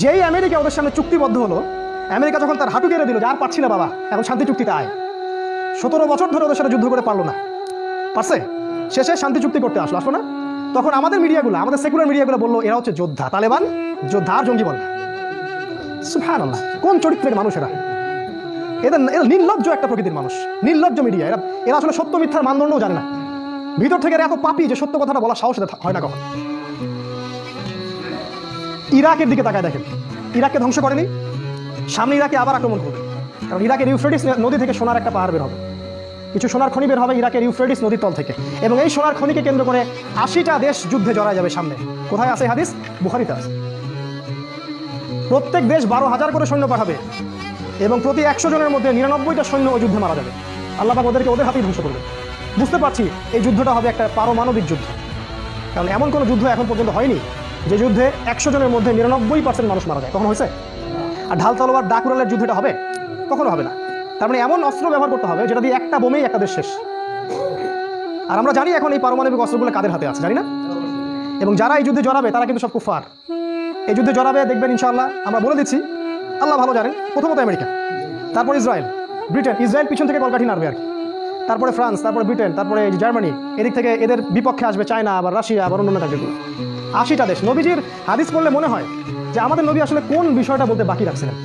যেই আমেরিকা ওদের সামনে চুক্তিবদ্ধ হলো, আমেরিকা যখন তার হাঁটু কেড়ে দিল যে আর পারছি না বাবা, এখন শান্তি চুক্তিতে আয়, 17 বছর ধরে ওদের সাথে যুদ্ধ করে পারলো না, পারছে, শেষে শান্তি চুক্তি করতে আসলো না, তখন আমাদের মিডিয়াগুলো, আমাদের সেকুলার মিডিয়াগুলো বললো এরা হচ্ছে যোদ্ধা, তালেবান যোদ্ধা আর জঙ্গি বল না। সুবহানাল্লাহ, কোন চরিত্রের মানুষ এরা? এরা নির্লজ্জ একটা প্রকৃতির মানুষ, নির্লজ্জ মিডিয়া। এরা আসলে সত্য মিথ্যার মানদণ্ডও জানে না। ভিতর থেকে এরা এত পাপী যে সত্য কথাটা বলার সাহস হয় না কখন। ইরাকের দিকে তাকায় দেখেন, ইরাককে ধ্বংস করেনি, সামনে ইরাকে আবার আক্রমণ করবে, কারণ ইরাকের ইউফ্রেটিস নদী থেকে সোনার একটা পাহাড় বের হবে, কিছু সোনার খনি বের হবে ইরাকের ইউফ্রেটিস নদীর তল থেকে, এবং এই সোনার খনিকে কেন্দ্র করে 80টা দেশ যুদ্ধে জড়ায় যাবে সামনে। কোথায় আছে হাদিস? বুখারীতে আছে। প্রত্যেক দেশ 12,000 করে সৈন্য পাঠাবে এবং প্রতি 100 জনের মধ্যে 99টা সৈন্য ওই যুদ্ধে মারা যাবে। আল্লাহ পাক ওদেরকে ওদের হাতেই ধ্বংস করবে। বুঝতে পারছি এই যুদ্ধটা হবে একটা পারমাণবিক যুদ্ধ, কারণ এমন কোনো যুদ্ধ এখন পর্যন্ত হয়নি যে যুদ্ধে 100 জনের মধ্যে 99% মানুষ মারা যায়। কখন হয়েছে? আর ঢাল তলোয়ার ডাকুরালের যুদ্ধটা হবে? কখনো হবে না। তার মানে এমন অস্ত্র ব্যবহার করতে হবে যেটা দিয়ে একটা বোমেই একটা দেশ শেষ। আর আমরা জানি এখন এই পারমাণবিক অস্ত্রগুলো কাদের হাতে আছে, জানি না? এবং যারা এই যুদ্ধে জড়াবে তারা কিন্তু সব কুফার। এই যুদ্ধে জড়াবে দেখবেন ইনশাআল্লাহ, আমরা বলে দিচ্ছি, আল্লাহ ভালো জানেন, প্রথমত আমেরিকা, তারপর ইসরায়েল, ব্রিটেন। ইসরায়েল পিছন থেকে কলকাঠি নাড়বে আর কি, তারপরে ফ্রান্স, তারপরে ব্রিটেন, তারপরে জার্মানি, এদিক থেকে এদের বিপক্ষে আসবে চায়না, আবার রাশিয়া, আবার অন্যান্য কান্ট্রিগুলো। 80টা দেশ। নবীজির হাদিস পড়লে মনে হয় যে আমাদের নবী আসলে কোন বিষয়টা বলতে বাকি রাখছিলেন।